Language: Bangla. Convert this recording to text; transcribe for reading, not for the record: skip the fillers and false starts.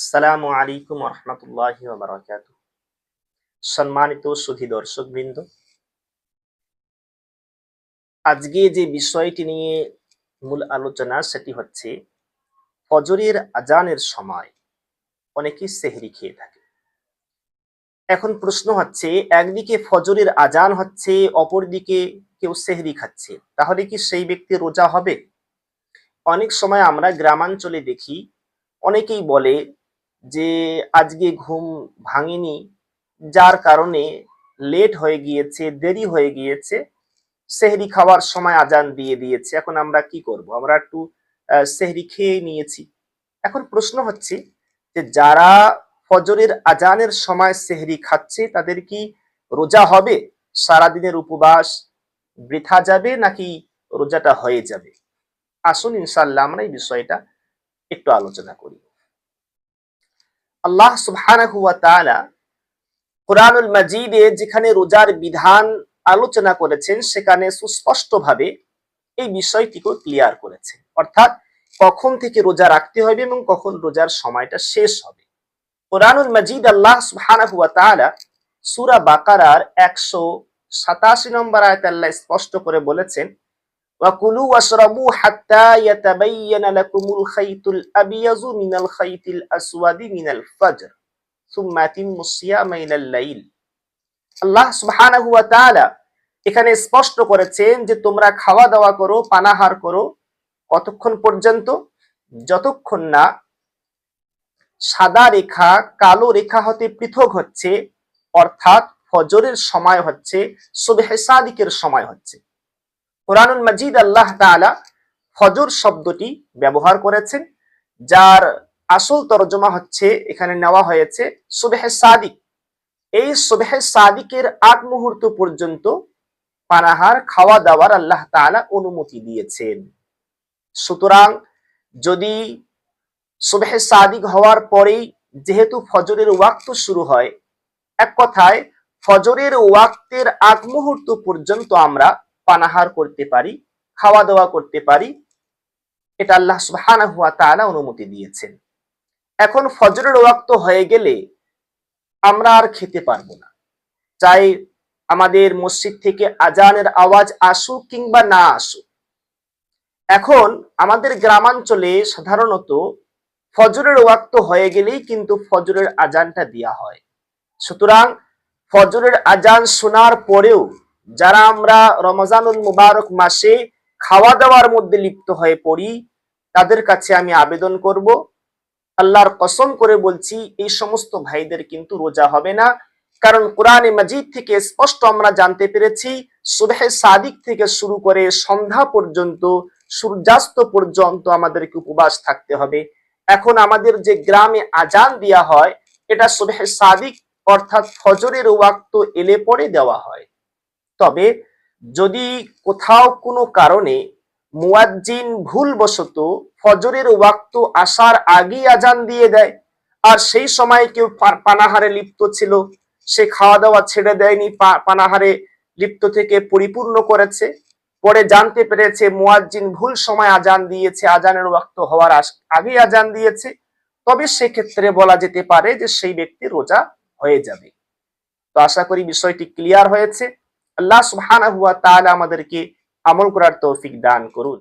আসসালামু আলাইকুম রহমতুল্লাহি ওয়া বারাকাতুহু। সম্মানিত সুধী দর্শকবৃন্দ, আজকে যে বিষয়টি নিয়ে মূল আলোচনা সেটি হচ্ছে ফজরের আজানের সময় অনেকেই সেহরি খেয়ে থাকে। এখন প্রশ্ন হচ্ছে, একদিকে ফজরের আজান হচ্ছে, অপরদিকে কেউ সেহরি খাচ্ছে, তাহলে কি সেই ব্যক্তি রোজা হবে? অনেক সময় আমরা গ্রামাঞ্চলে দেখি অনেকেই বলে যে আজকে ঘুম ভাঙেনি, যার কারণে লেট হয়ে গিয়েছে, দেরি হয়ে গিয়েছে, সেহরি খাওয়ার সময় আজান দিয়ে দিয়েছে, এখন আমরা কি করব, আমরা একটু সেহরি খেয়ে নিয়েছি। এখন প্রশ্ন হচ্ছে যে যারা ফজরের আজানের সময় সেহরি খাচ্ছে তাদের কি রোজা হবে? সারাদিনের উপবাস বৃথা যাবে নাকি রোজাটা হয়ে যাবে? আসুন ইনশাআল্লাহ আমরা এই বিষয়টা একটু আলোচনা করি। আল্লাহ সুবহানাহু ওয়া তাআলা কুরআনুল মাজিদে যেখানে রোজার বিধান আলোচনা করেছেন সেখানে সুস্পষ্টভাবে এই বিষয়টিকে ক্লিয়ার করেছেন, অর্থাৎ কখন থেকে রোজা রাখতে হবে এবং কখন রোজার সময়টা শেষ হবে। কুরআনুল মাজিদ আল্লাহ সুবহানাহু ওয়া তাআলা সূরা বাকারার 187 নম্বর আয়াতে আল্লাহ স্পষ্ট করে বলেছেন, ওয়াকুলু ওয়াশরাবু হাত্তা ইয়াতাবায়্যানা লাকুমুল খাইতুল আবিয়াযু মিনাল খাইতিল আসওয়াদি মিনাল ফাজর সুম্মা আতিম্মুস সিয়ামা ইলাল লাইল। আল্লাহ সুবহানাহু ওয়া তাআলা এখানে স্পষ্ট করেছেন যে তোমরা খাওয়া দাওয়া করো, পানাহার করো, কতক্ষণ পর্যন্ত? যতক্ষণ না সাদা রেখা কালো রেখা হতে পৃথক হচ্ছে, অর্থাৎ ফজরের সময় হচ্ছে, সুবহে সাদিকের সময় হচ্ছে। কুরআনুল মাজিদ আল্লাহ তাআলা ফজর শব্দটি ব্যবহার করেছেন, যার আসল তরজমা হচ্ছে এখানে নেওয়া হয়েছে সুবহে সাদিক। এই সুবহে সাদিকের আগ মুহূর্ত পর্যন্ত পানাহার খাওয়া দাওয়ার আল্লাহ তাআলা অনুমতি দিয়েছেন। সুতরাং যদি সুবহে সাদিক হওয়ার পরেই যেহেতু ফজরের ওয়াক্ত শুরু হয়, এক কথায় ফজরের ওয়াক্তের আগ মুহূর্ত পর্যন্ত আমরা পানাহার করতে পারি, খাওয়া দাওয়া করতে পারি, এটা আল্লাহ সুবহানাহু ওয়া তাআলা অনুমতি দিয়েছেন। এখন ফজরের ওয়াক্ত হয়ে গেলে আমরা আর খেতে পারবো না, চাই আমাদের মসজিদ থেকে আজানের আওয়াজ আসুক কিংবা না আসুক। এখন আমাদের গ্রামাঞ্চলে সাধারণত ফজরের ওয়াক্ত হয়ে গেলেই কিন্তু ফজরের আজানটা দেয়া হয়। সুতরাং ফজরের আজান শোনার পরেও যারা আমরা রমজানুল মুবারক মাসে খাওয়া দাওয়ার মধ্যে লিপ্ত হয়ে পড়ি, তাদের কাছে আমি আবেদন করব, আল্লাহর কসম করে বলছি, এই সমস্ত ভাইদের কিন্তু রোজা হবে না। কারণ কোরআনে মাজিদ থেকে স্পষ্ট আমরা জানতে পেরেছি সুবহে সাদিক থেকে শুরু করে সন্ধ্যা পর্যন্ত, সূর্যাস্ত পর্যন্ত আমাদেরকে উপবাস থাকতে হবে। এখন আমাদের যে গ্রামে আজান দেয়া হয় এটা সুবহে সাদিক অর্থাৎ ফজরের ওয়াক্ত এলে পরে দেওয়া হয়। তবে যদি কোথাও কোনো কারণে মুয়াজ্জিন ভুলবশত ফজরের ওয়াক্ত আসার আগেই আজান দিয়ে দেয়, আর সেই সময় কেউ পানাহারে লিপ্ত ছিল, সে খাওয়া দাওয়া ছেড়ে দেয়নি, পানাহারে লিপ্ত থেকে পরিপূর্ণ করেছে, পরে জানতে পেরেছে মুয়াজ্জিন ভুল সময় আজান দিয়েছে, আজানের ওয়াক্ত হওয়ার আগেই আজান দিয়েছে, তবে সেক্ষেত্রে বলা যেতে পারে যে সেই ব্যক্তি রোজা হয়ে যাবে। তো আশা করি বিষয়টি ক্লিয়ার হয়েছে। আল্লাহ সুবহানাহু ওয়া তাআলা আমাদেরকে আমল করার তৌফিক দান করুন।